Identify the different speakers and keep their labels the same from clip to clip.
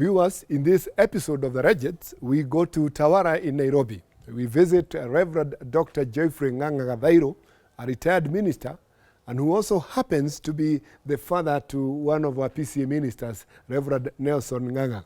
Speaker 1: Viewers, in this episode of The Regents, we go to Tawara in Nairobi. We visit Reverend Dr Geoffrey Ng'ang'a, a retired minister, and who also happens to be the father to one of our PCA ministers, Reverend Nelson Ng'ang'a.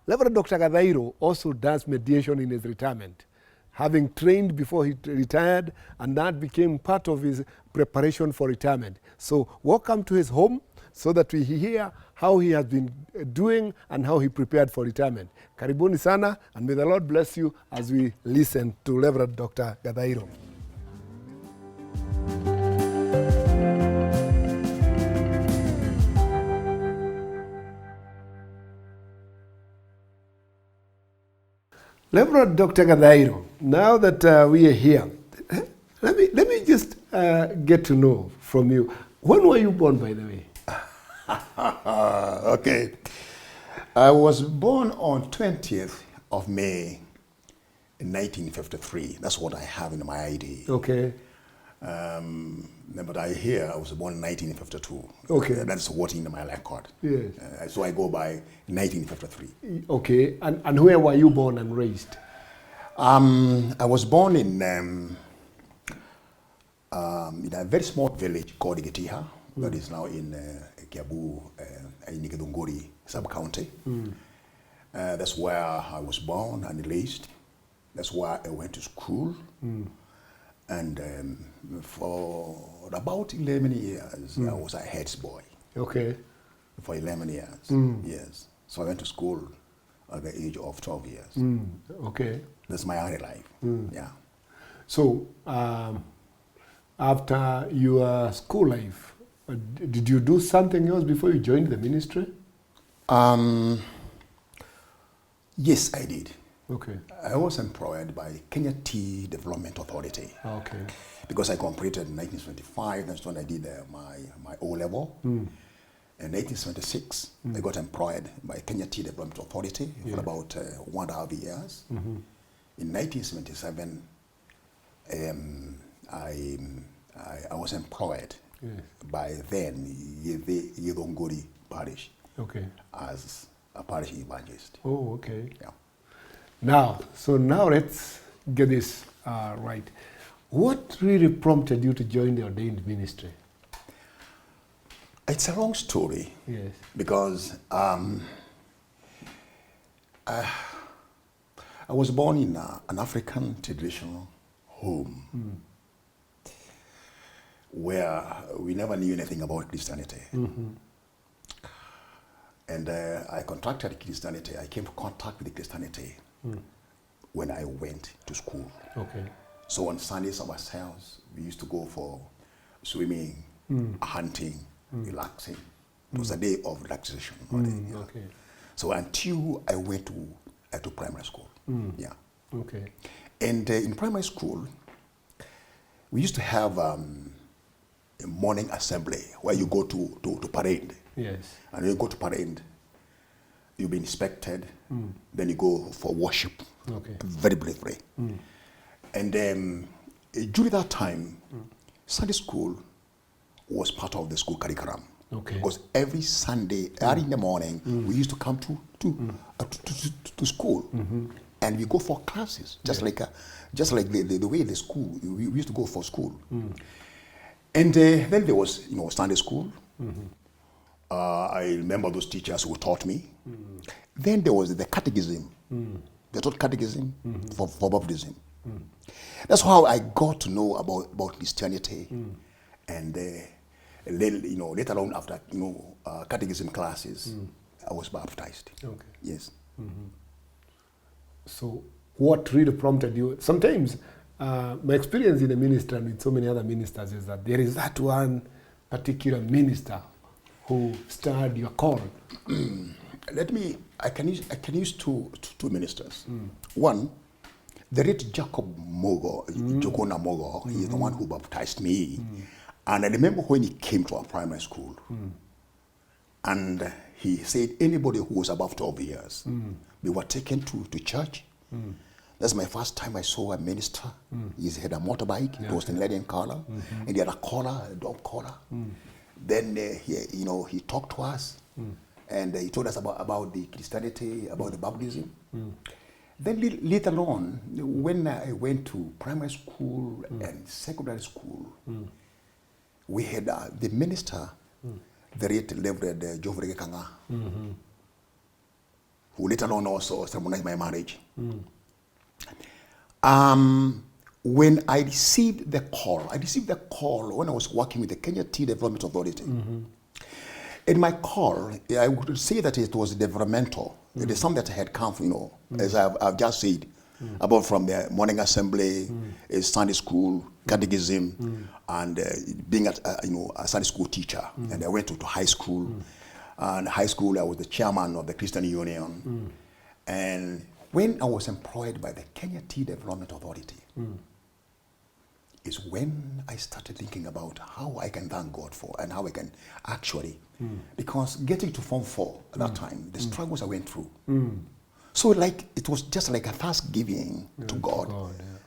Speaker 1: Reverend Dr. Gadairo also does mediation in his retirement, having trained before he retired, and that became part of his preparation for retirement. So welcome to his home so that we hear how he has been doing and how he prepared for retirement. Karibuni sana, and may the Lord bless you as we listen to Reverend Dr. Gadairo. Reverend Dr. Gadairo, now that we are here, let me just get to know from you. When were you born, by the way?
Speaker 2: Okay. I was born on 20th of May in 1953. That's what I have in my ID.
Speaker 1: Okay.
Speaker 2: But I was born in 1952.
Speaker 1: Okay.
Speaker 2: That's what's in my record.
Speaker 1: Yes.
Speaker 2: So I go by 1953.
Speaker 1: Okay. And where were you born and raised?
Speaker 2: I was born in a very small village called Igetiha, that is now in Kiabu, in Nikidunguri sub-county. That's where I was born and raised. That's where I went to school. And for about 11 years, I was a head boy.
Speaker 1: Okay.
Speaker 2: For 11 years, yes. So I went to school at the age of 12 years.
Speaker 1: Okay.
Speaker 2: That's my early life, yeah.
Speaker 1: So after your school life, did you do something else before you joined the ministry?
Speaker 2: Yes, I did.
Speaker 1: Okay.
Speaker 2: I was employed by Kenya Tea Development Authority.
Speaker 1: Okay.
Speaker 2: Because I completed in 1975, that's when I did my O-level. In 1976, I got employed by Kenya Tea Development Authority for about 1.5 years. In 1977, I was employed by then Yedongori Parish as a parish evangelist.
Speaker 1: Oh, okay.
Speaker 2: Yeah.
Speaker 1: Now let's get this right. What really prompted you to join the ordained ministry?
Speaker 2: It's a long story.
Speaker 1: Yes.
Speaker 2: Because I was born in an African traditional home where we never knew anything about Christianity. And I contracted Christianity. I came to contact with Christianity when I went to school.
Speaker 1: Okay.
Speaker 2: So on Sundays ourselves, we used to go for swimming, hunting, relaxing. It was a day of relaxation.
Speaker 1: Okay.
Speaker 2: So until I went to primary school. Yeah.
Speaker 1: Okay.
Speaker 2: And in primary school, we used to have a morning assembly where you go to parade.
Speaker 1: Yes.
Speaker 2: And when you go to parade, you'll be inspected. Then you go for worship.
Speaker 1: Okay.
Speaker 2: Very briefly. And during that time, Sunday school was part of the school curriculum.
Speaker 1: Okay.
Speaker 2: Because every Sunday, early in the morning, we used to come to school, and we go for classes, just like the way the school we used to go for school. And then there was Sunday school. I remember those teachers who taught me. Then there was the catechism. They taught catechism for baptism. That's how I got to know about Christianity. And later on, after catechism classes, I was baptized. Okay. Yes.
Speaker 1: So what really prompted you? Sometimes my experience in the ministry and with so many other ministers is that there is that one particular minister who stirred your call.
Speaker 2: I can use two ministers. One, the late Jacob Mogo, Jogona Mogo, he is the one who baptized me. And I remember when he came to our primary school, and he said anybody who was above 12 years, we were taken to church. That's my first time I saw a minister. He had a motorbike. It was in red color, and he had a collar, a dog collar. Then he talked to us, and he told us about the Christianity, about the baptism. Then later on, when I went to primary school and secondary school, we had the minister, the late Reverend Geoffrey Ng'ang'a, who later on also ceremonized my marriage. When I received the call when I was working with the Kenya Tea Development Authority. In my call, I would say that it was developmental. It is something that had come from, as I've just said, about from the morning assembly, Sunday school, catechism, and being a Sunday school teacher. And I went to high school. And high school, I was the chairman of the Christian Union. And when I was employed by the Kenya Tea Development Authority, is when I started thinking about how I can thank God for and how I can actually, because getting to Form 4 at that time, the struggles I went through. So like, it was just like a thanksgiving to God,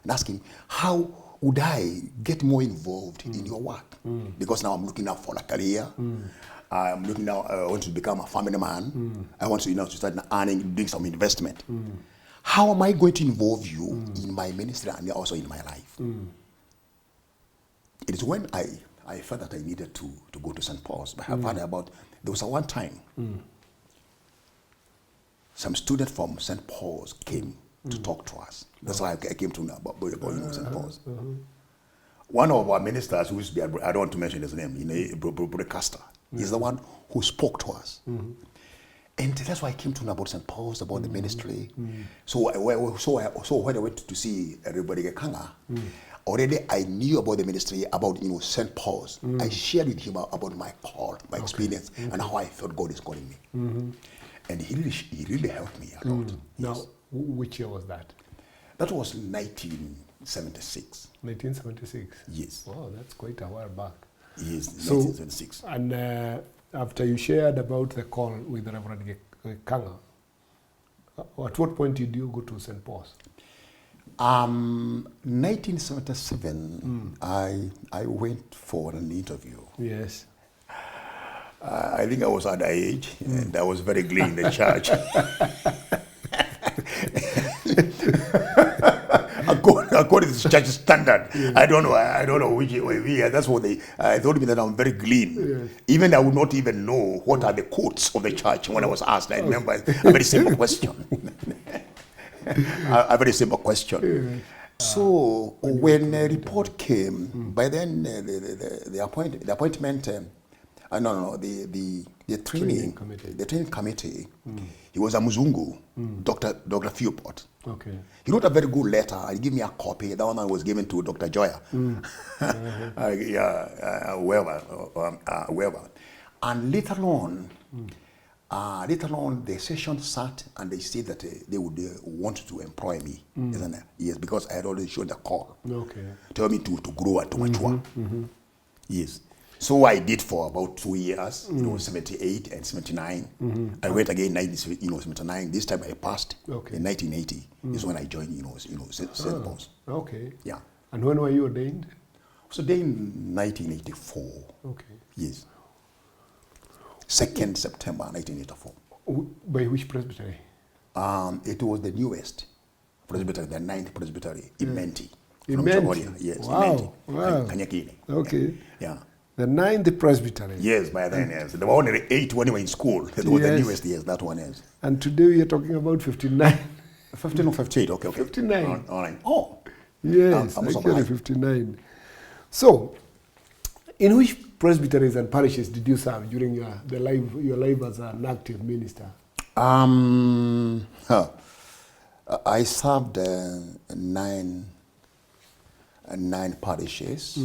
Speaker 2: and asking, how would I get more involved in your work? Because now I'm looking out for a career. I'm looking now, I want to become a family man. I want to, to start earning, doing some investment. How am I going to involve you in my ministry and also in my life? It is when I felt that I needed to go to St. Paul's. But I have heard about, there was a one time, some student from St. Paul's came to talk to us. That's why I came to know about St. Paul's. One of our ministers, who used to be, I don't want to mention his name, broadcaster, is the one who spoke to us. And that's why I came to know about St. Paul's, about the ministry. So when I went to see everybody Ng'ang'a, already I knew about the ministry, about St. Paul's. I shared with him about my call, my experience, and how I felt God is calling me. And he really helped me a lot.
Speaker 1: Now, which year was that?
Speaker 2: That was 1976.
Speaker 1: 1976?
Speaker 2: Yes.
Speaker 1: Wow, that's quite a while back.
Speaker 2: Yes,
Speaker 1: So,
Speaker 2: 1976.
Speaker 1: And after you shared about the call with Reverend Ng'ang'a, at what point did you go to St. Paul's?
Speaker 2: 1977, I went for an interview.
Speaker 1: Yes.
Speaker 2: I think I was at that age, and I was very clean in the church. According to the church standard, I don't know which way. That's what they told me, that I'm very clean.
Speaker 1: Yes.
Speaker 2: Even I would not even know what are the codes of the church when I was asked. I remember a very simple question. A very simple question. So when the report came, by then the appointment. The training committee. He was a Muzungu, Dr. Fewport.
Speaker 1: Okay.
Speaker 2: He wrote a very good letter. He gave me a copy. That one was given to Dr. Joya. Whoever. And later on, the session sat and they said that they would want to employ me. Yes, because I had already shown the call.
Speaker 1: Okay.
Speaker 2: Tell me to grow and to mature. Yes. So I did for about 2 years, 78 and 79. I went again 79. This time I passed.
Speaker 1: Okay.
Speaker 2: In 1980 is when I joined, St. Paul's.
Speaker 1: Okay.
Speaker 2: Yeah.
Speaker 1: And when were you ordained?
Speaker 2: So then in 1984.
Speaker 1: Okay.
Speaker 2: Yes. 2nd September 1984.
Speaker 1: By which presbytery?
Speaker 2: It was the newest presbytery, the 9th presbytery in Menti.
Speaker 1: In
Speaker 2: From
Speaker 1: Menti?
Speaker 2: Chagoria. Yes,
Speaker 1: Wow.
Speaker 2: in Menti.
Speaker 1: Wow.
Speaker 2: Kanyakini.
Speaker 1: Okay.
Speaker 2: Yeah.
Speaker 1: The 9th presbytery.
Speaker 2: Yes, by then, yes. There were only 8 when we were in school. It was the newest, yes, that one is.
Speaker 1: And today we are talking about 59.
Speaker 2: 15 or 58, okay.
Speaker 1: 59.
Speaker 2: All right. Oh.
Speaker 1: Yes,
Speaker 2: I'm
Speaker 1: actually 59. So, in which presbyteries and parishes did you serve during your life as an active minister?
Speaker 2: I served 9 parishes.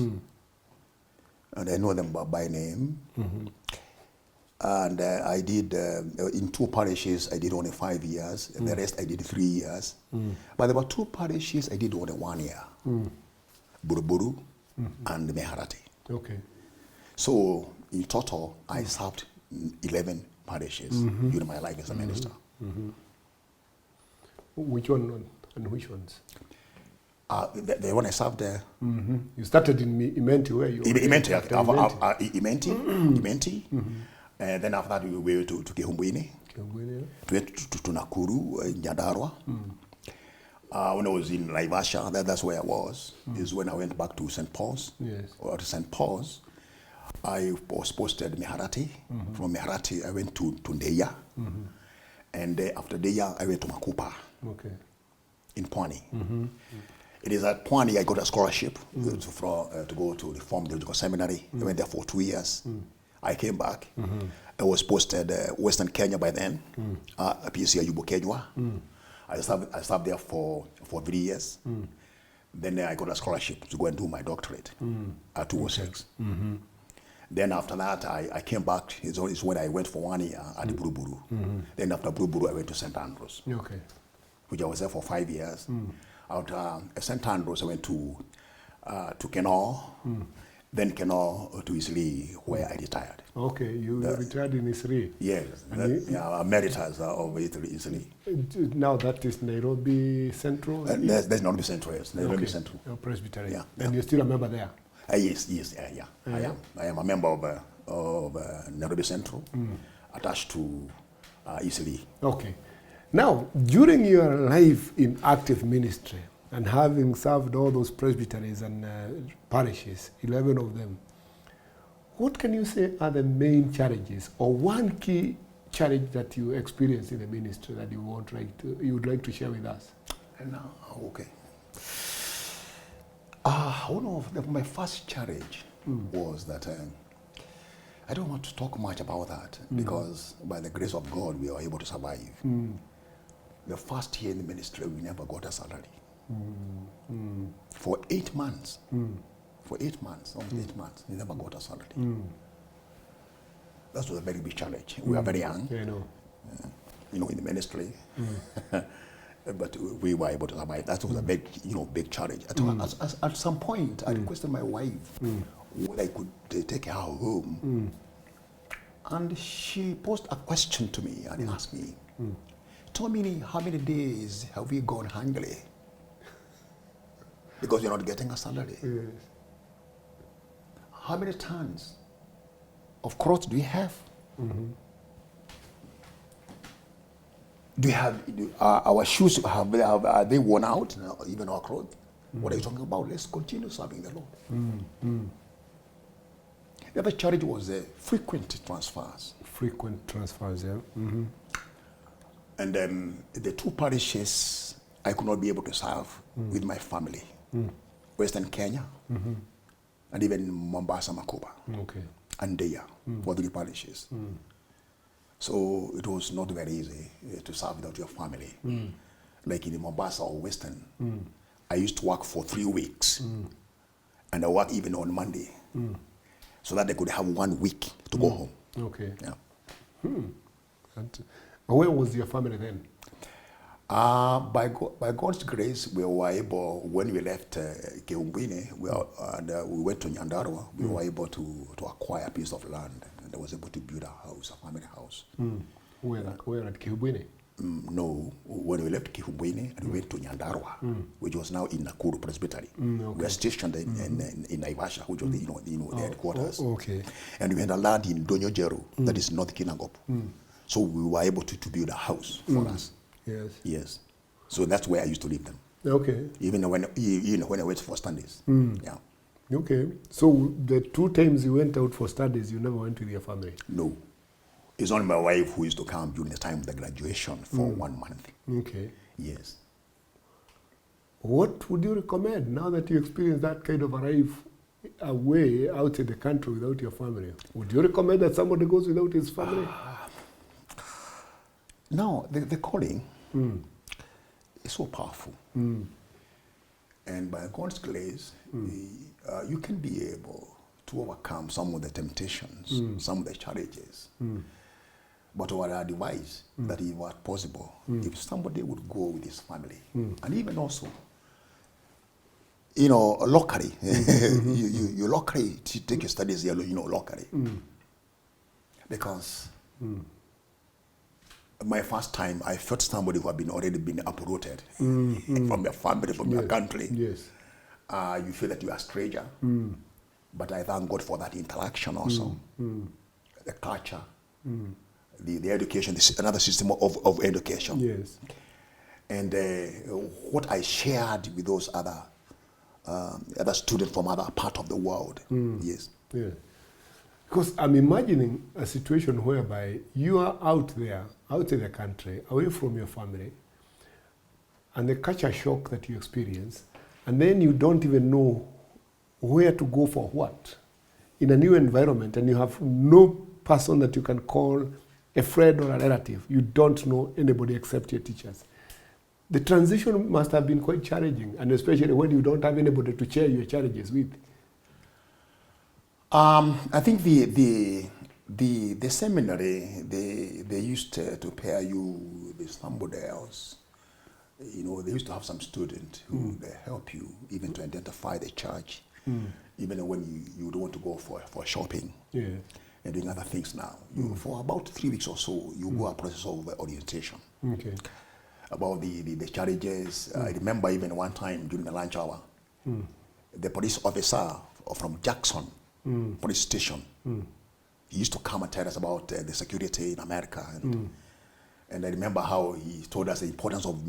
Speaker 2: And I know them by name. And I did, in 2 parishes, I did only 5 years. And the rest, I did 3 years. But there were 2 parishes, I did only 1 year. Buruburu and Meharati.
Speaker 1: Okay.
Speaker 2: So, in total, I served 11 parishes during my life as a minister.
Speaker 1: Which one and which ones?
Speaker 2: The one I served there.
Speaker 1: You started in Imenti, where you?
Speaker 2: Imenti. And then after that, we went to Kihumbwini.
Speaker 1: Kihumbwini.
Speaker 2: We went to Nakuru, Nyandarua. When I was in Naivasha, that's where I was, is when I went back to St. Paul's.
Speaker 1: Yes.
Speaker 2: Or to St. Paul's, I was posted Meharati. From Meharati, I went to Ndeya. And after Ndeya, I went to Makupa.
Speaker 1: Okay.
Speaker 2: In Pwani. It is at Pwani I got a scholarship to go to the Form Theological Seminary. I went there for 2 years. I came back. I was posted Western Kenya by then, PCA Yubo Kenya. I served there for 3 years. Then I got a scholarship to go and do my doctorate at 206. Then after that, I came back. It's when I went for 1 year at Buruburu. Then after Buruburu, I went to St. Andrews.
Speaker 1: Okay.
Speaker 2: Which I was there for 5 years. After St. Andrews, I went to Kenol, then Kenol to Isli, where I retired.
Speaker 1: Okay, you retired in Isli?
Speaker 2: Yes, emeritus of Isli.
Speaker 1: Now that is Nairobi Central?
Speaker 2: That's Nairobi Central, yes, Nairobi Central.
Speaker 1: Presbyterian.
Speaker 2: Yeah.
Speaker 1: And you're still a member there?
Speaker 2: Yes, I am a member of Nairobi Central, attached to Isli.
Speaker 1: Okay. Now, during your life in active ministry and having served all those presbyteries and parishes, 11 of them, what can you say are the main challenges or one key challenge that you experienced in the ministry that you would like to share with us?
Speaker 2: Okay. One of my first challenge was that I don't want to talk much about that because by the grace of God we were able to survive. The first year in the ministry, we never got a salary. For 8 months. For 8 months, almost 8 months, we never got a salary. That was a very big challenge. We were very young,
Speaker 1: I know.
Speaker 2: In the ministry. But we were able to survive. That was a big, big challenge. At some point, I requested my wife whether I could take her home. And she posed a question to me and asked me, tell me how many days have we gone hungry? Because you're not getting a salary.
Speaker 1: Yes.
Speaker 2: How many tons of clothes do we have? Do we have our shoes? Are they worn out? Even our clothes? What are you talking about? Let's continue serving the Lord. The other challenge was frequent transfers.
Speaker 1: Frequent transfers, yeah.
Speaker 2: And the 2 parishes I could not be able to serve with my family. Western Kenya and even Mombasa, Makupa.
Speaker 1: Okay.
Speaker 2: And Ndeya for 3 parishes. So it was not very easy to serve without your family. Like in Mombasa or Western, I used to work for 3 weeks. And I work even on Monday. So that they could have 1 week to go home.
Speaker 1: Okay.
Speaker 2: Yeah.
Speaker 1: And where was your family then?
Speaker 2: By God's grace, we were able, when we left Kihumbwini, we went to Nyandarua, we were able to acquire a piece of land. And I was able to build a house, a family house.
Speaker 1: Where at Kihumbwini?
Speaker 2: No, when we left Kihumbwini and we went to Nyandarua, which was now in Nakuru Presbytery. Okay. We were stationed in Naivasha, which was the headquarters.
Speaker 1: Okay.
Speaker 2: And we had a land in Donyojeru, that is North Kinangop. So we were able to build a house for us.
Speaker 1: Yes.
Speaker 2: Yes. So that's where I used to live them.
Speaker 1: Okay.
Speaker 2: Even when I went for studies. Yeah.
Speaker 1: Okay. So the 2 times you went out for studies, you never went with your family?
Speaker 2: No. It's only my wife who used to come during the time of the graduation for 1 month.
Speaker 1: Okay.
Speaker 2: Yes.
Speaker 1: What would you recommend now that you experience that kind of a life away outside the country without your family? Would you recommend that somebody goes without his family?
Speaker 2: No, the calling is so powerful. And by God's grace, you can be able to overcome some of the temptations, some of the challenges. But what I advise that it was possible if somebody would go with his family, and even also, locally, you locally take your studies here, locally, because my first time I felt somebody who had already been uprooted from your family, from your country.
Speaker 1: Yes.
Speaker 2: You feel that you are a stranger, but I thank God for that interaction also, the culture, the education, another system of education.
Speaker 1: Yes.
Speaker 2: And what I shared with those other students from other part of the world. Yes.
Speaker 1: Yeah. Because I'm imagining a situation whereby you are out there, out in the country, away from your family, and the culture shock that you experience, and then you don't even know where to go for what in a new environment, and you have no person that you can call a friend or a relative. You don't know anybody except your teachers. The transition must have been quite challenging, and especially when you don't have anybody to share your challenges with.
Speaker 2: I think the seminary, they used to pair you with somebody else. You know, they used to have some student who they help you even to identify the church, even when you don't want to go for shopping and doing other things now. You, for about 3 weeks or so, you go a process of orientation.
Speaker 1: Okay.
Speaker 2: About the challenges. I remember even one time during the lunch hour, the police officer from Jackson police station, he used to come and tell us about the security in America. And I remember how he told us the importance of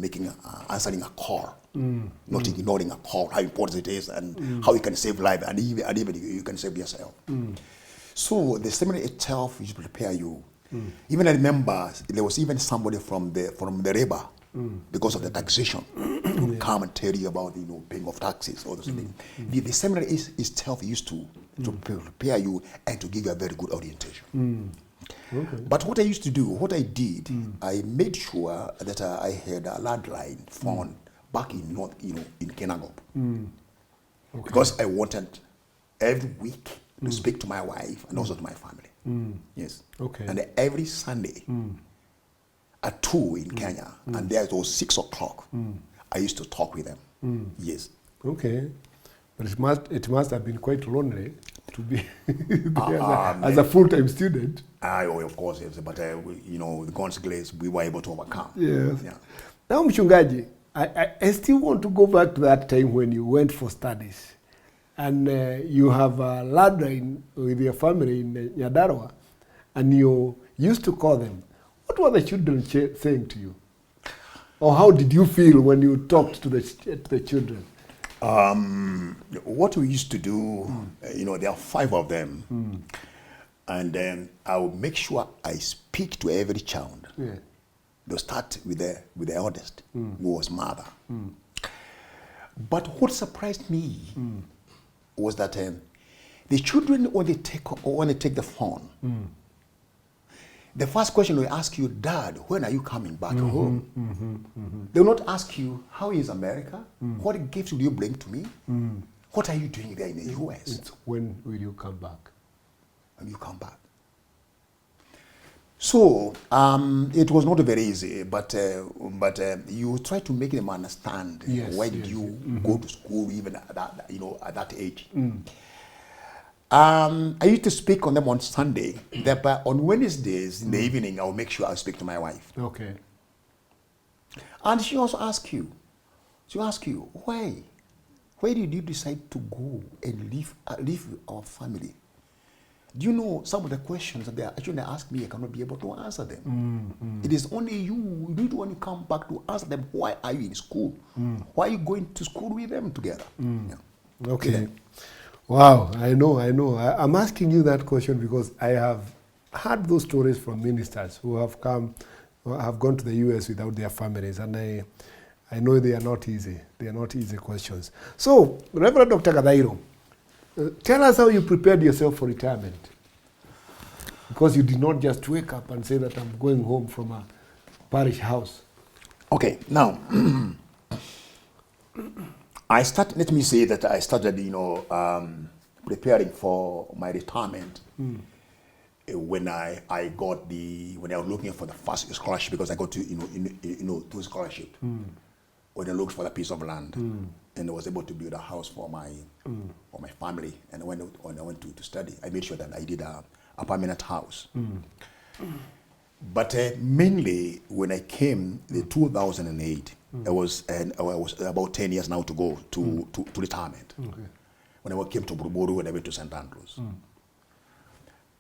Speaker 2: answering a call, not ignoring a call, how important it is, and how you can save life, and even you can save yourself. So the seminary itself used to prepare you. Even I remember there was even somebody from the river, because of the taxation, would come and tell you about paying of taxes, all those things. The seminary itself used to prepare you and to give you a very good orientation.
Speaker 1: Okay.
Speaker 2: But what I used to do, what I did, I made sure that I had a landline phone back in in Kenagop, because I wanted every week to speak to my wife and also to my family. Yes.
Speaker 1: Okay.
Speaker 2: And every Sunday at 2 in Kenya, and there it was 6 o'clock, I used to talk with them. Yes.
Speaker 1: Okay. But it must have been quite lonely to be as a full-time student.
Speaker 2: Of course, yes. But with God's grace, we were able to overcome.
Speaker 1: Yes.
Speaker 2: Yeah.
Speaker 1: Now, Mchungaji, I still want to go back to that time when you went for studies, and you have a landline with your family in Nyandarua, and you used to call them. What were the children saying to you? Or how did you feel when you talked to the children?
Speaker 2: What we used to do, there are 5 of them, and then I would make sure I speak to every child.
Speaker 1: Yeah.
Speaker 2: They'll start with the eldest, who was mother. But what surprised me was that the children, when they take the phone, the first question they ask you, Dad, when are you coming back home? They will not ask you, how is America? What gifts will you bring to me? What are you doing there in the U.S.?
Speaker 1: It's when will you come back?
Speaker 2: When you come back. So it was not very easy, but you try to make them understand why did you go to school even at that age. I used to speak on them on Sunday. But on Wednesdays in the evening, I will make sure I speak to my wife.
Speaker 1: Okay.
Speaker 2: And she also asks you. She'll ask you, why? Why did you decide to go and leave our family? Do you know some of the questions that they actually ask me, I cannot be able to answer them. It is only you need when you come back to answer them. Why are you in school? Why are you going to school with them together? Yeah.
Speaker 1: Okay. Wow, I know. I'm asking you that question because I have heard those stories from ministers who have gone to the US without their families, and I know they are not easy. They are not easy questions. So, Reverend Dr. Gadairo, tell us how you prepared yourself for retirement. Because you did not just wake up and say that I'm going home from a parish house.
Speaker 2: Okay, now, let me say that I started, preparing for my retirement when I was looking for the first scholarship, because I got to, 2 scholarship. When I looked for the piece of land, and I was able to build a house for my family. And when I went to study, I made sure that I did a permanent house. But mainly when I came in 2008, I was about 10 years now to go to retirement. Okay. When I came to Buruburu and I went to St. Andrews.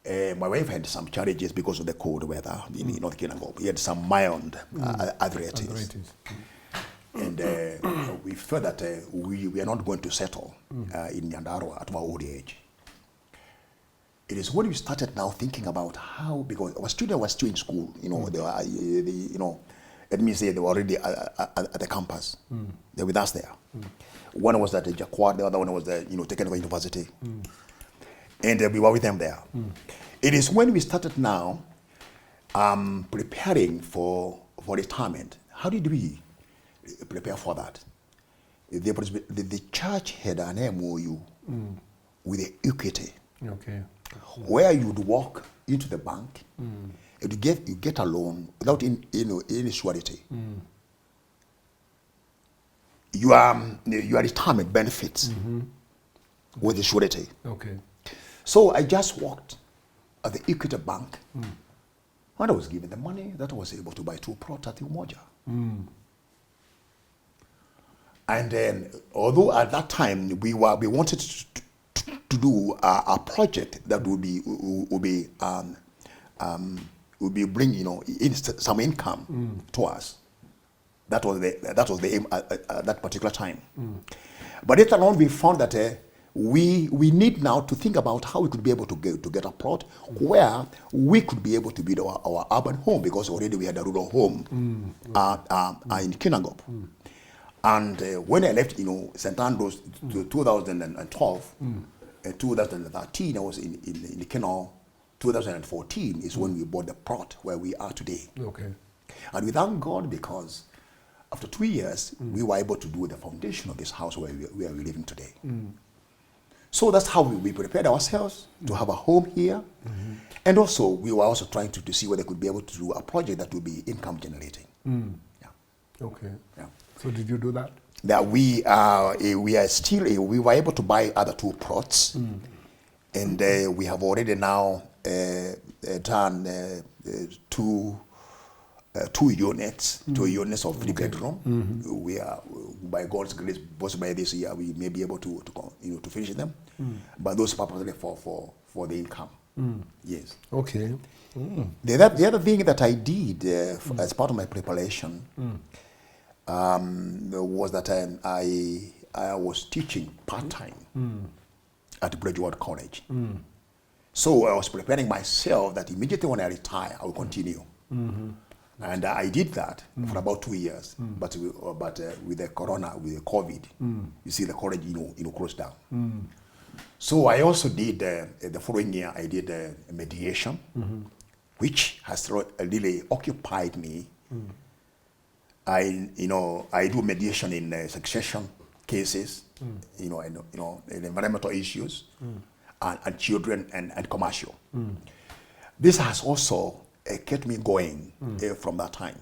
Speaker 2: My wife had some challenges because of the cold weather in North Kinangop. He had some mild arthritis. And we felt that we are not going to settle in Nyandarua at our old age. It is when we started now thinking about how, because our students were still in school, they were, let me say they were already at the campus. They were with us there. One was at the Jacquard, the other one was the Technical University. And we were with them there. It is when we started now preparing for retirement. How did we prepare for that? The church had an MOU with the Equity, where you'd walk into the bank and you get a loan without any surety. Your retirement benefits with the surety. So I just walked at the Equity Bank. When I was given the money, that I was able to buy 2 plots at Umoja. And then, although at that time we wanted to do a project that would be bring in some income to us. That was the aim at that particular time. But later on, we found that we need now to think about how we could be able to get a plot where we could be able to build our urban home, because already we had a rural home in Kinangop. And when I left St. Andrews to 2012, 2013 I was in Kinangop. 2014 is when we bought the plot where we are today. And we thank God, because after 2 years we were able to do the foundation of this house where we are living today. So that's how we prepared ourselves to have a home here. And also we were also trying to see whether they could be able to do a project that would be income generating.
Speaker 1: So did you do that?
Speaker 2: That we were able to buy other 2 plots, and we have already now done 2 units, 2 units of 3 bedroom. We are, by God's grace, by this year we may be able to finish them. But those purposely for the income. Yes. The other thing that I did as part of my preparation was that I was teaching part-time at Bridgewater College. So I was preparing myself that immediately when I retire, I will continue. And I did that for about 2 years. But with the corona, with the COVID, you see the college closed down. So I also did the following year. I did mediation, which has really occupied me. I do mediation in succession cases, and environmental issues, and children and commercial. This has also kept me going from that time,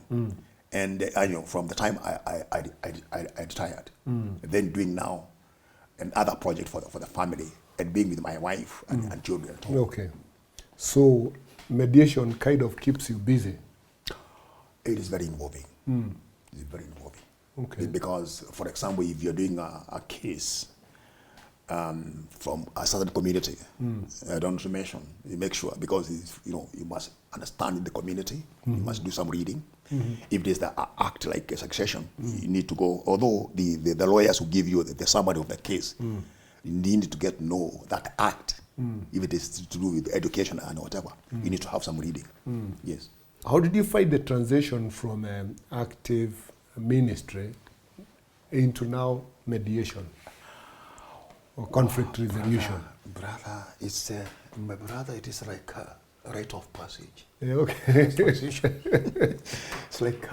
Speaker 2: and from the time I retired, then doing now another project for the family and being with my wife and children at home.
Speaker 1: So mediation kind of keeps you busy.
Speaker 2: It is very involving. It's very involving. Because, for example, if you're doing a case from a certain community, I don't mention, you make sure, because you must understand the community, you must do some reading. If there's the act like a succession, you need to go, although the lawyers who give you the summary of the case, you need to get to know that act, if it is to do with education and whatever, you need to have some reading. Yes.
Speaker 1: How did you find the transition from active ministry into now mediation or conflict resolution?
Speaker 2: Brother, it's my brother. It is like a rite of passage.
Speaker 1: Transition.
Speaker 2: It's like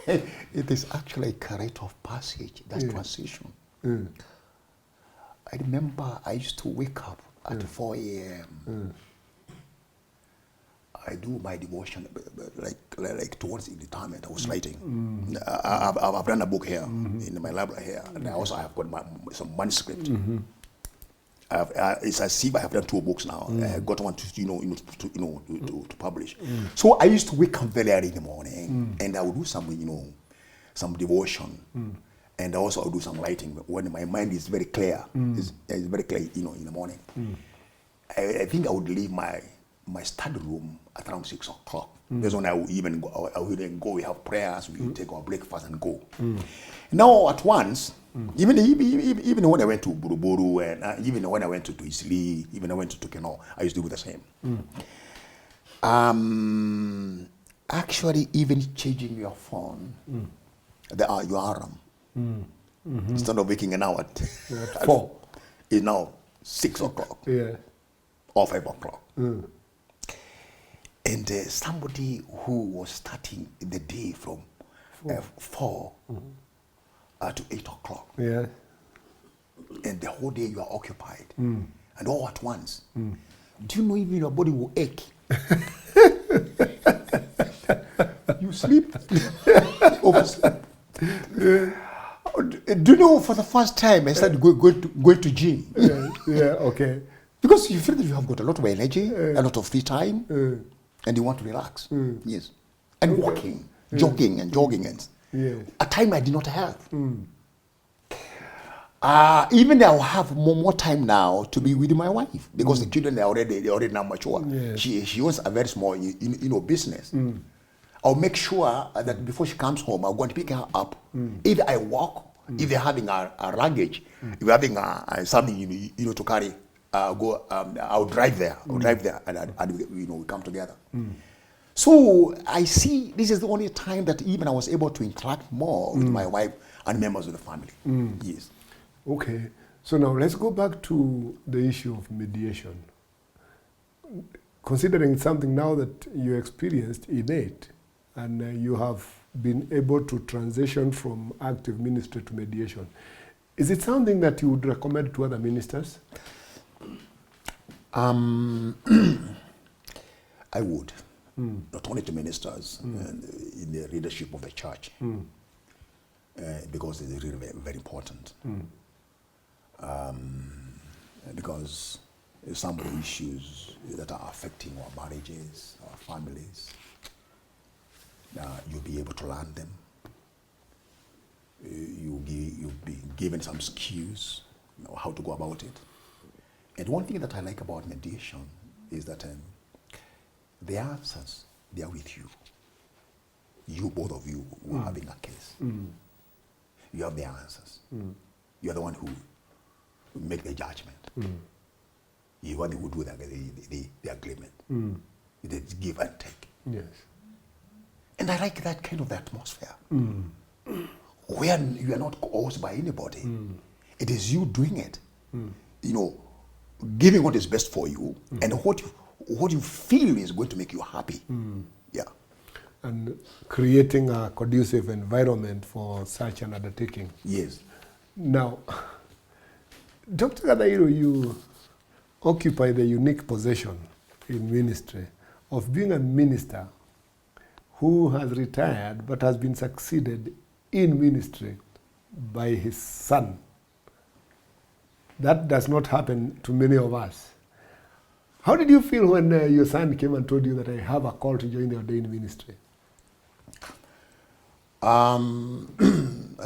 Speaker 2: it is actually like a rite of passage. That transition. I remember I used to wake up at 4 a.m. I do my devotion, like towards the retirement. I was writing. I've done a book here in my library here, and I also have got some manuscript. It's as if I have done 2 books now. I got one to publish. So I used to wake up very early in the morning, and I would do some some devotion, and also I would do some writing when my mind is very clear. It's very clear, in the morning. I think I would leave my my study room at around 6 o'clock. That's when I would even go. I would then go. We have prayers. We take our breakfast and go. Now at once, even when I went to Buruburu and even when I went to Isli, even when I went to Tukeno, I used to do the same. Actually, even changing your phone, your alarm, instead of waking an hour at 4, is now 6 o'clock or 5 o'clock. And somebody who was starting the day from 4 to 8 o'clock, and the whole day you are occupied, and all at once, do you know even your body will ache? You sleep, oversleep. Do you know, for the first time, I started going to gym.
Speaker 1: Okay.
Speaker 2: Because you feel that you have got a lot of energy, a lot of free time, and you want to relax. Yes. And walking, jogging, and a time I did not have. Even I'll have more time now to be with my wife, because the children are already now mature.
Speaker 1: Yes.
Speaker 2: She owns a very small business. I'll make sure that before she comes home, I'll go and pick her up. Either I walk, if they're having a luggage, if we're having something to carry, I'll drive there. And we come together. So I see this is the only time that even I was able to interact more with my wife and members of the family. Yes.
Speaker 1: Okay. So now let's go back to the issue of mediation. Considering something now that you experienced innate, and you have been able to transition from active ministry to mediation, is it something that you would recommend to other ministers?
Speaker 2: I would, not only to ministers and in the leadership of the church, because it is really very, very important. Because some of the issues that are affecting our marriages, our families, you'll be able to learn them. You'll be given some skills, how to go about it. And one thing that I like about mediation is that the answers, they are with you. You, both of you, who are having a case. You have the answers. You are the one who make the judgment. You are the one who do the agreement. The give and take.
Speaker 1: Yes.
Speaker 2: And I like that kind of atmosphere. Where you are not coerced by anybody. It is you doing it. Giving what is best for you and what you feel is going to make you happy. Yeah.
Speaker 1: And creating a conducive environment for such an undertaking.
Speaker 2: Yes.
Speaker 1: Now, Dr. Gadairo, you occupy the unique position in ministry of being a minister who has retired but has been succeeded in ministry by his son. That does not happen to many of us. How did you feel when your son came and told you that I have a call to join the ordained ministry?
Speaker 2: I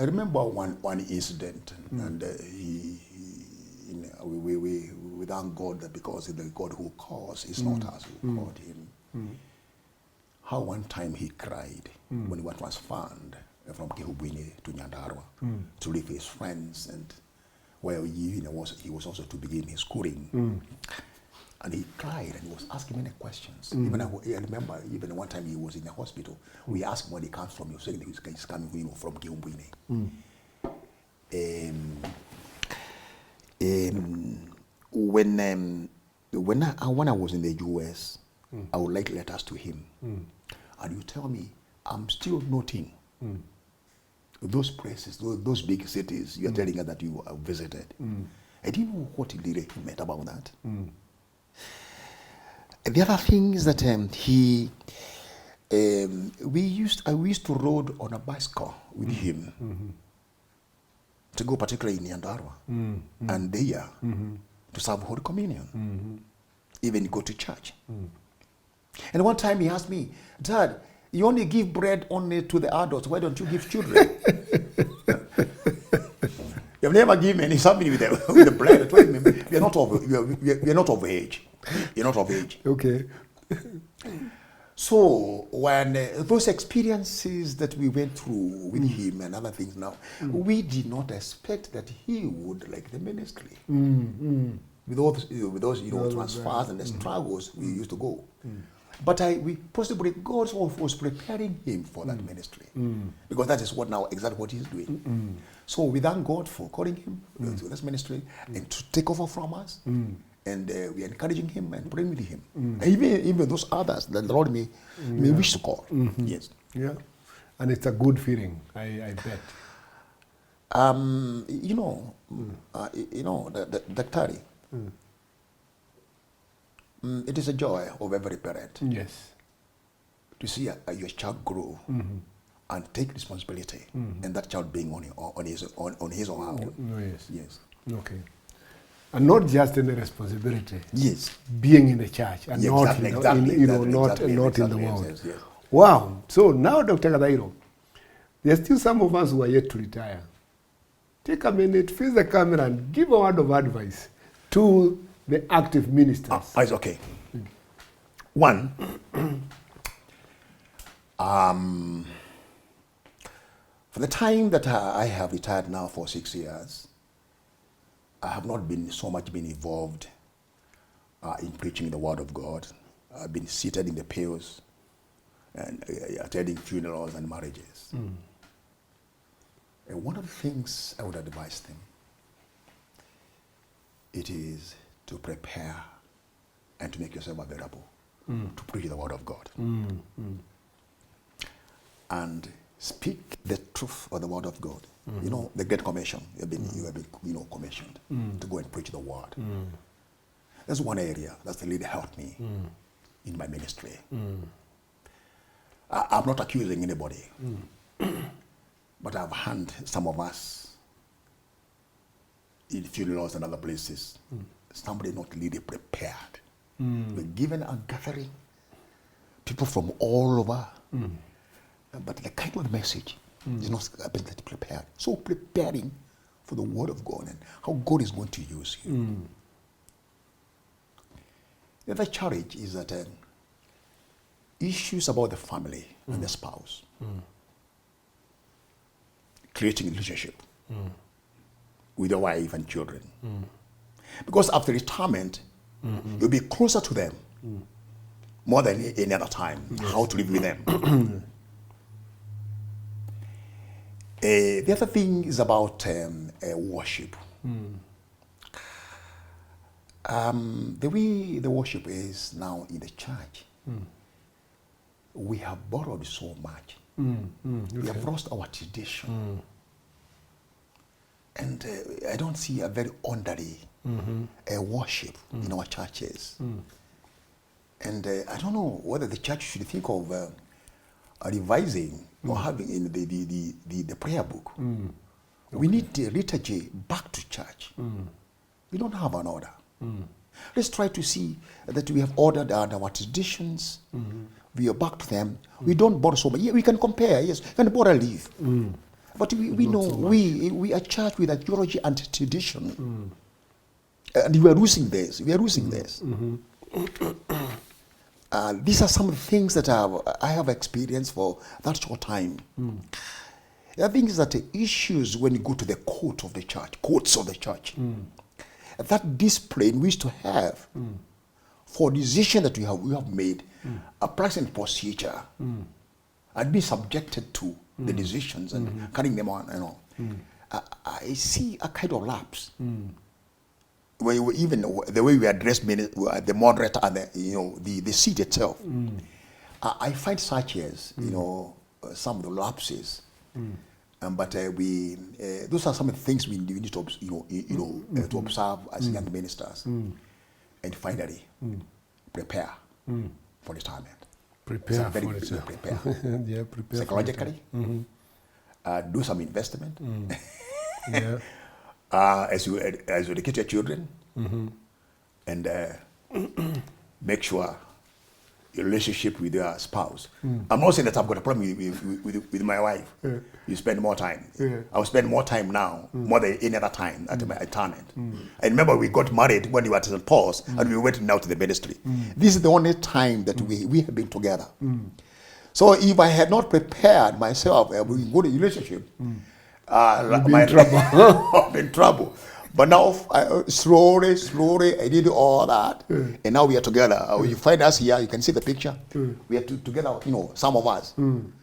Speaker 2: remember one incident, and we thank God that because the God who calls is not us who called him. How one time he cried when he was transferred from Kehubwini to Nyandarua to live with his friends, and where he was also to begin his schooling. And he cried and he was asking many questions. Even I remember, even one time he was in the hospital, we asked him where he comes from. He was saying he's coming from Kehubwini. When I was in the US, I would like letters to him. And you tell me, I'm still noting those places, those big cities you're telling us that you have visited. I didn't know what he really meant about that. And the other thing is that we used to ride on a bicycle with him to go particularly in Nyandarua and there to serve Holy Communion, even go to church. And one time he asked me, Dad, you only give bread only to the adults. Why don't you give children? You've never given any something with the bread. We are not of age. You're not of age.
Speaker 1: Okay.
Speaker 2: So when those experiences that we went through with him and other things now, we did not expect that he would like the ministry. With all this, with those transfers and the struggles we used to go. But we possibly God was preparing him for that ministry, because that is what now exactly what he's doing. So we thank God for calling him to this ministry and to take over from us. And we are encouraging him and praying with him. And even those others that the Lord may wish to call. Yes.
Speaker 1: Yeah. And it's a good feeling, I bet.
Speaker 2: The Daktari, it is a joy of every parent.
Speaker 1: Yes.
Speaker 2: To see your child grow and take responsibility, and that child being on his or her own.
Speaker 1: Oh, yes.
Speaker 2: Yes.
Speaker 1: Okay. And not just any responsibility.
Speaker 2: Yes.
Speaker 1: Being in the church and
Speaker 2: Yeah,
Speaker 1: not in the world.
Speaker 2: Yes, yes.
Speaker 1: Wow. So now, Dr. Ng'ang'a, there's still some of us who are yet to retire. Take a minute, face the camera, and give a word of advice to the active ministers.
Speaker 2: It's okay. One, for the time that I have retired now for 6 years, I have not been so much involved in preaching the word of God. I've been seated in the pews and attending funerals and marriages. And one of the things I would advise them, it is to prepare and to make yourself available to preach the word of God. And speak the truth of the word of God. You know, the Great Commission, you have been commissioned to go and preach the word. That's one area that's really helped me in my ministry. I'm not accusing anybody, but I've had some of us in funerals and other places, somebody not really prepared. We're given a gathering, people from all over, but the kind of message is not prepared. So preparing for the word of God and how God is going to use you. The other challenge is that issues about the family and the spouse, creating a relationship with your wife and children. Because after retirement, you'll be closer to them more than any other time, how to live with them. The other thing is about worship. The way the worship is now in the church, we have borrowed so much. We have lost our tradition. And I don't see a very orderly worship in our churches. And I don't know whether the church should think of revising or having in the prayer book. We need the liturgy back to church. We don't have an order. Let's try to see that we have ordered our traditions. We are back to them. We don't borrow so much. Yeah, we can compare, yes. We can borrow a leaf. But we know we are church with a theology and tradition. And we are losing this. We are losing this. These are some of the things that I have experienced for that short time. The other thing is that the issues when you go to the courts of the church, that discipline we used to have for decision that we have made, a present procedure, and be subjected to the decisions and carrying them on. I see a kind of lapse. Where even the way we address the moderator and the seat itself, I find such as some of the lapses, but those are some of the things we need to to observe as young ministers, and finally prepare for retirement.
Speaker 1: Prepare for it.
Speaker 2: Prepare.
Speaker 1: Yeah, prepare
Speaker 2: Psychologically, do some investment.
Speaker 1: Yeah.
Speaker 2: As you educate your children, and make sure relationship with your spouse. I'm not saying that I've got a problem with my wife. You spend more time. I'll spend more time now, more than any other time at my retirement. I remember we got married when we were at St. Paul's and we went now to the ministry. This is the only time that we have been together. So if I had not prepared myself with a good relationship, I'd be in trouble. I'd be in trouble. But now, slowly, I did all that, and now we are together. You find us here, you can see the picture. We are together, some of us.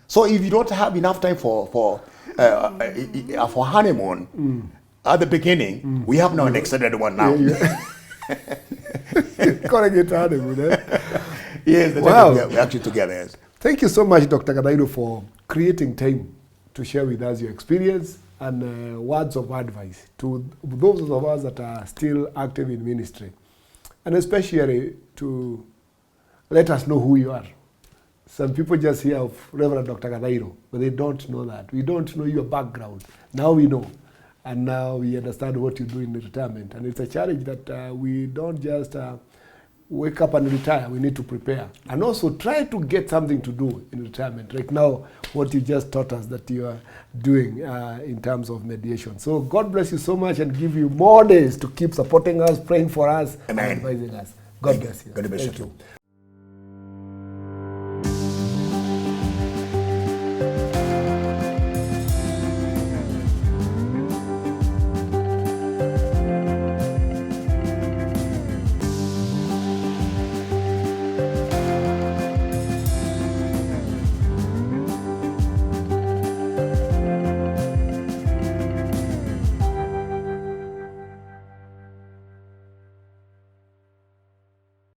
Speaker 2: So if you don't have enough time for honeymoon at the beginning, we have now an extended one now.
Speaker 1: Gotta get honeymoon, eh?
Speaker 2: Yes,
Speaker 1: wow.
Speaker 2: We're actually together. Yes.
Speaker 1: Thank you so much, Dr. Ng'ang'a, for creating time to share with us your experience and words of advice to those of us that are still active in ministry, and especially to let us know who you are. Some people just hear of Reverend Dr. Ng'ang'a, but they don't know that. We don't know your background. Now we know, and now we understand what you do in retirement. And it's a challenge that we don't just wake up and retire. We need to prepare and also try to get something to do in retirement. Like now, what you just taught us that you are doing in terms of mediation. So God bless you so much and give you more days to keep supporting us, praying for us, and advising us. God bless you.
Speaker 2: God bless you too.